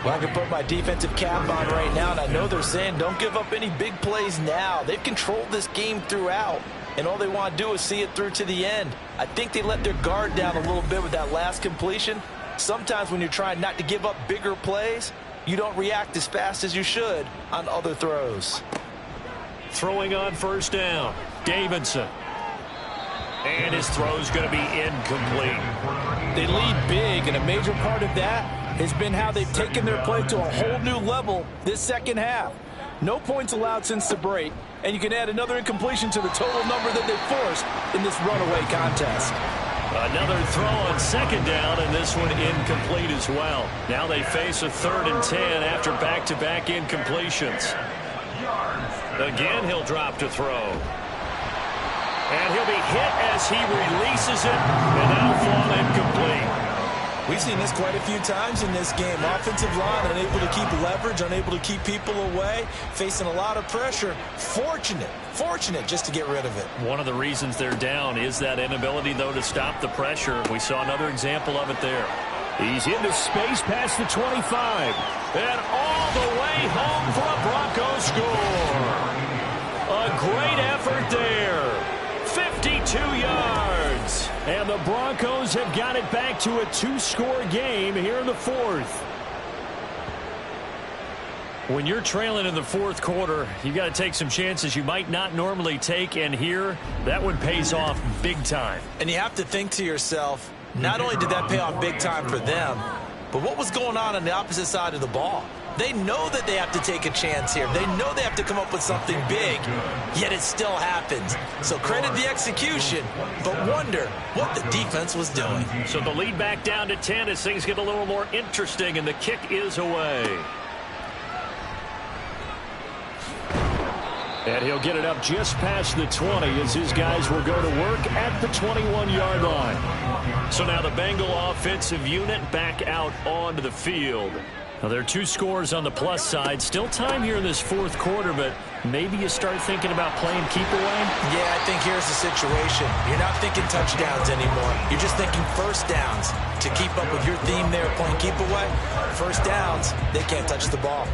Well, I can put my defensive cap on right now, and I know they're saying don't give up any big plays now. They've controlled this game throughout, and all they want to do is see it through to the end. I think they let their guard down a little bit with that last completion. Sometimes when you're trying not to give up bigger plays, you don't react as fast as you should on other throws. Throwing on first down, Davidson. And his throw's going to be incomplete. They lead big, and a major part of that has been how they've taken their play to a whole new level this second half. No points allowed since the break, and you can add another incompletion to the total number that they forced in this runaway contest. Another throw on 2nd down, and this one incomplete as well. Now they face a 3rd and 10 after back-to-back incompletions. Again, he'll drop to throw. And he'll be hit as he releases it, and that'll fall incomplete. We've seen this quite a few times in this game. Offensive line unable to keep leverage, unable to keep people away, facing a lot of pressure. Fortunate just to get rid of it. One of the reasons they're down is that inability, though, to stop the pressure. We saw another example of it there. He's into space past the 25. And all the way home for a Broncos score. A great effort there. 52 yards. And the Broncos have got it back to a 2-score game here in the 4th. When you're trailing in the 4th quarter, you got to take some chances you might not normally take, and here, that one pays off big time. And you have to think to yourself, not only did that pay off big time for them, but what was going on the opposite side of the ball? They know that they have to take a chance here. They know they have to come up with something big, yet it still happens. So credit the execution, but wonder what the defense was doing. So the lead back down to 10 as things get a little more interesting, and the kick is away. And he'll get it up just past the 20 as his guys will go to work at the 21-yard line. So now the Bengal offensive unit back out onto the field. Well, there are 2 scores on the plus side. Still time here in this fourth quarter, but maybe you start thinking about playing keep away? Yeah, I think here's the situation. You're not thinking touchdowns anymore. You're just thinking first downs. To keep up with your theme there, playing keep away, first downs, they can't touch the ball.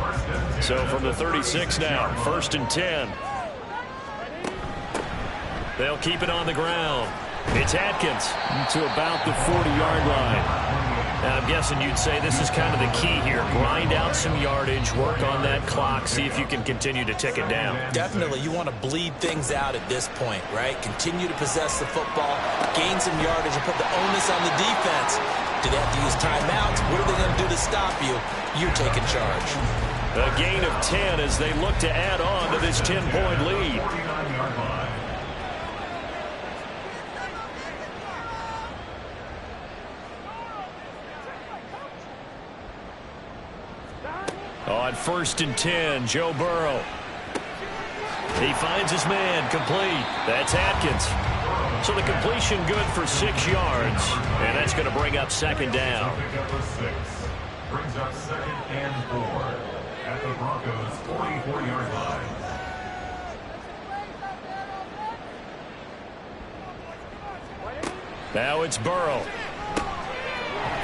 So from the 36 now, 1st and 10. They'll keep it on the ground. It's Atkins to about the 40-yard line. Now, I'm guessing you'd say this is kind of the key here. Grind out some yardage, work on that clock, see if you can continue to tick it down. Definitely. You want to bleed things out at this point, right? Continue to possess the football, gain some yardage, and put the onus on the defense. Do they have to use timeouts? What are they going to do to stop you? You're taking charge. A gain of 10 as they look to add on to this 10-point lead. On 1st and 10, Joe Burrow. He finds his man, complete. That's Atkins. So the completion good for 6 yards, and that's going to bring up 2nd down. Brings up 2nd and 4 at the Broncos' 44-yard line. Now it's Burrow.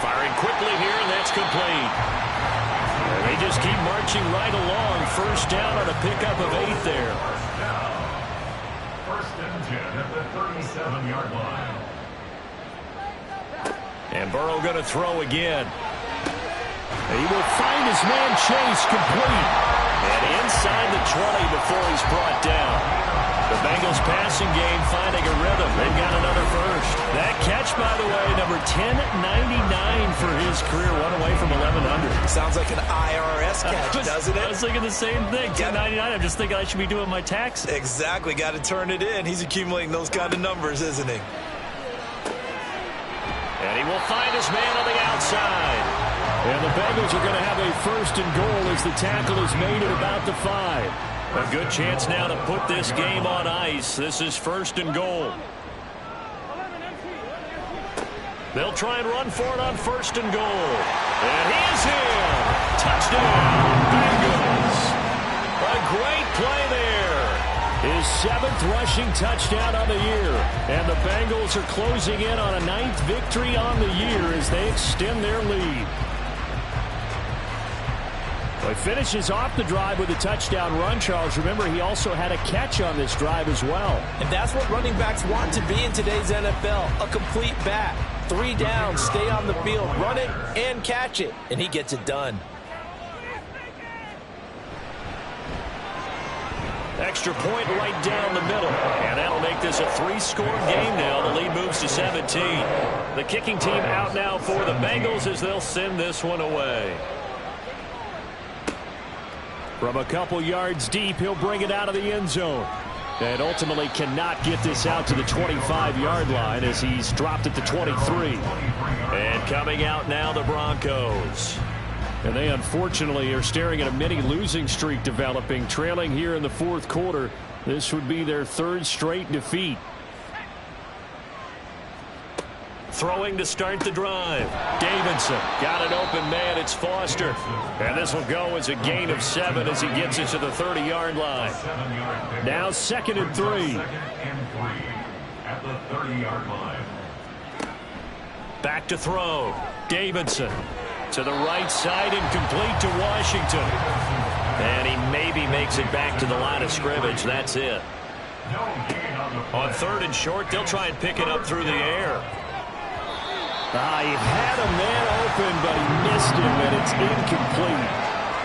Firing quickly here, and that's complete. And they just keep marching right along. 1st down on a pickup of 8 there. 1st and 10 at the 37-yard line. And Burrow going to throw again. He will find his man Chase, complete. And inside the 20 before he's brought down. The Bengals passing game finding a rhythm. They've got another first. That catch, by the way, number 1099 for his career. One away from 1,100. Sounds like an IRS catch, doesn't it? I was thinking the same thing. 1099. I'm just thinking I should be doing my taxes. Exactly. Got to turn it in. He's accumulating those kind of numbers, isn't he? And he will find his man on the outside. And the Bengals are going to have a 1st and goal as the tackle is made at about the 5. A good chance now to put this game on ice. This is 1st and goal. They'll try and run for it on 1st and goal. And he is in. Touchdown, Bengals. A great play there. His 7th rushing touchdown on the year. And the Bengals are closing in on a 9th victory on the year as they extend their lead. Well, he finishes off the drive with a touchdown run, Charles. Remember, he also had a catch on this drive as well. And that's what running backs want to be in today's NFL, a complete back. 3 downs, stay on the field, run it, and catch it. And he gets it done. Extra point right down the middle. And that'll make this a 3-score game now. The lead moves to 17. The kicking team out now for the Bengals as they'll send this one away. From a couple yards deep, he'll bring it out of the end zone. And ultimately cannot get this out to the 25-yard line as he's dropped at the 23. And coming out now, the Broncos. And they unfortunately are staring at a mini losing streak developing, trailing here in the 4th quarter. This would be their 3rd straight defeat. Throwing to start the drive. Davidson got an open man. It's Foster. And this will go as a gain of 7 as he gets it to the 30-yard line. Now 2nd and 3. 2nd and 3 at the 30-yard line. Back to throw. Davidson to the right side and complete to Washington. And he maybe makes it back to the line of scrimmage. That's it. On 3rd and short, they'll try and pick it up through the air. He had a man open, but he missed him, and it's incomplete.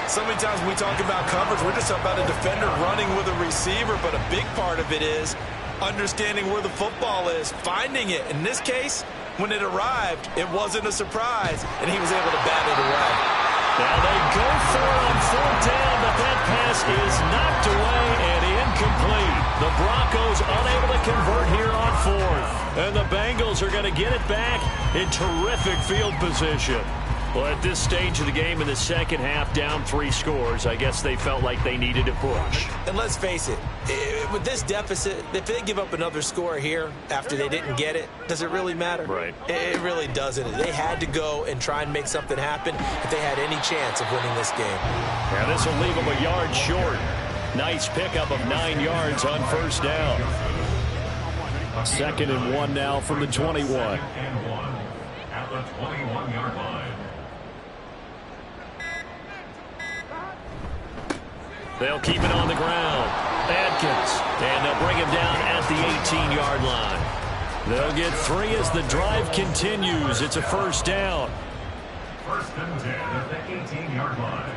So many times when we talk about coverage, we're just talking about a defender running with a receiver, but a big part of it is understanding where the football is, finding it. In this case, when it arrived, it wasn't a surprise, and he was able to bat it away. Now they go for it on 4th down, but that pass is knocked away and incomplete. The Broncos unable to convert here on 4th. And the Bengals are going to get it back in terrific field position. Well, at this stage of the game in the second half, down 3 scores, I guess they felt like they needed a push. And let's face it, with this deficit, if they give up another score here after they didn't get it, does it really matter? Right. It really doesn't. They had to go and try and make something happen if they had any chance of winning this game. Yeah, this will leave them a yard short. Nice pickup of 9 yards on first down. 2nd and 1 now from the 21. 2nd and 1 at the 21-yard line. They'll keep it on the ground. Adkins. And they'll bring him down at the 18-yard line. They'll get 3 as the drive continues. It's a first down. 1st and 10 at the 18-yard line.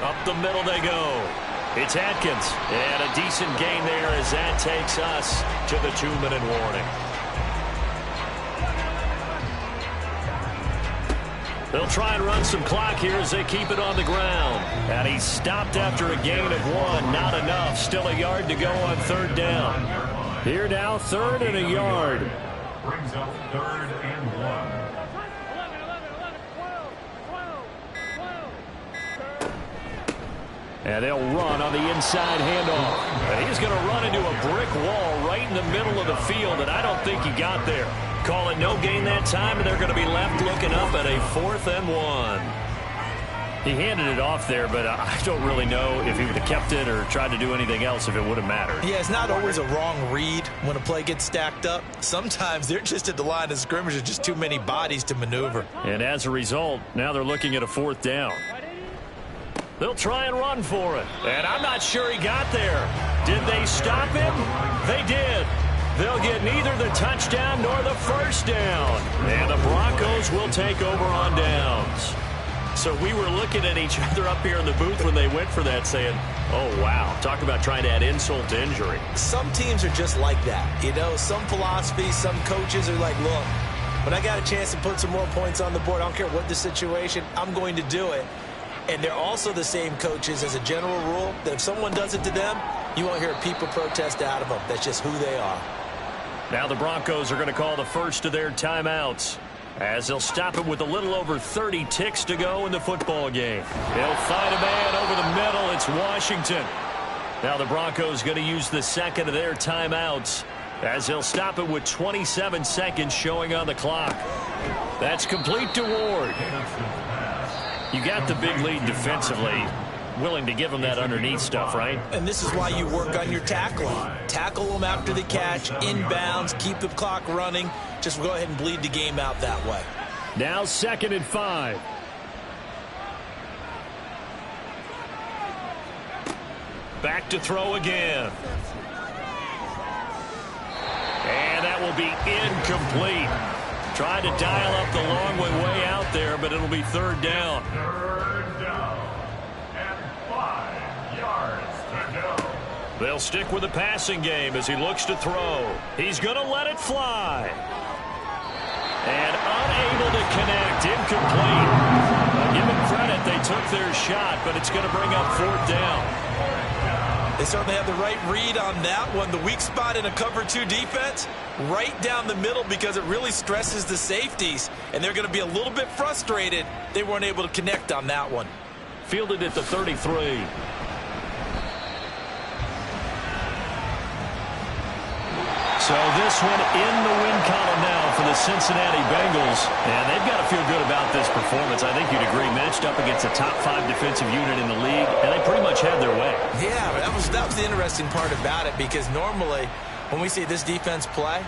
Up the middle they go. It's Atkins. And a decent gain there as that takes us to the 2-minute warning. They'll try and run some clock here as they keep it on the ground. And he's stopped after a gain of 1. Not enough. Still a yard to go on 3rd down. Here now, 3rd and a yard. Brings up 3rd and 1. And they'll run on the inside handoff. And he's going to run into a brick wall right in the middle of the field, and I don't think he got there. Call it no gain that time, and they're going to be left looking up at a 4th and 1. He handed it off there, but I don't really know if he would have kept it or tried to do anything else if it would have mattered. Yeah, it's not always a wrong read when a play gets stacked up. Sometimes they're just at the line of scrimmage. There's just too many bodies to maneuver. And as a result, now they're looking at a 4th down. They'll try and run for it. And I'm not sure he got there. Did they stop him? They did. They'll get neither the touchdown nor the first down. And the Broncos will take over on downs. So we were looking at each other up here in the booth when they went for that saying, oh, wow, talk about trying to add insult to injury. Some teams are just like that. You know, some philosophies, some coaches are like, look, when I got a chance to put some more points on the board, I don't care what the situation, I'm going to do it. And they're also the same coaches as a general rule that if someone does it to them, you won't hear people protest out of them. That's just who they are. Now the Broncos are going to call the first of their timeouts as they'll stop it with a little over 30 ticks to go in the football game. They'll find a man over the middle. It's Washington. Now the Broncos going to use the 2nd of their timeouts as they'll stop it with 27 seconds showing on the clock. That's complete to Ward. You got the big lead defensively. Willing to give them that underneath stuff, right? And this is why you work on your tackling. Tackle them after the catch, inbounds, keep the clock running. Just go ahead and bleed the game out that way. Now 2nd and 5. Back to throw again. And that will be incomplete. Tried to dial up the long way out there, but it'll be 3rd down. 3rd down. And 5 yards to go. They'll stick with the passing game as he looks to throw. He's going to let it fly. And unable to connect. Incomplete. Give them credit. They took their shot, but it's going to bring up 4th down. They certainly have the right read on that one. The weak spot in a cover 2 defense, right down the middle because it really stresses the safeties. And they're going to be a little bit frustrated they weren't able to connect on that one. Fielded at the 33. So this one in the win column now for the Cincinnati Bengals. And they've got to feel good about this performance. I think you'd agree, matched up against a top 5 defensive unit in the league, and they pretty much had their way. Yeah, that was the interesting part about it because normally when we see this defense play,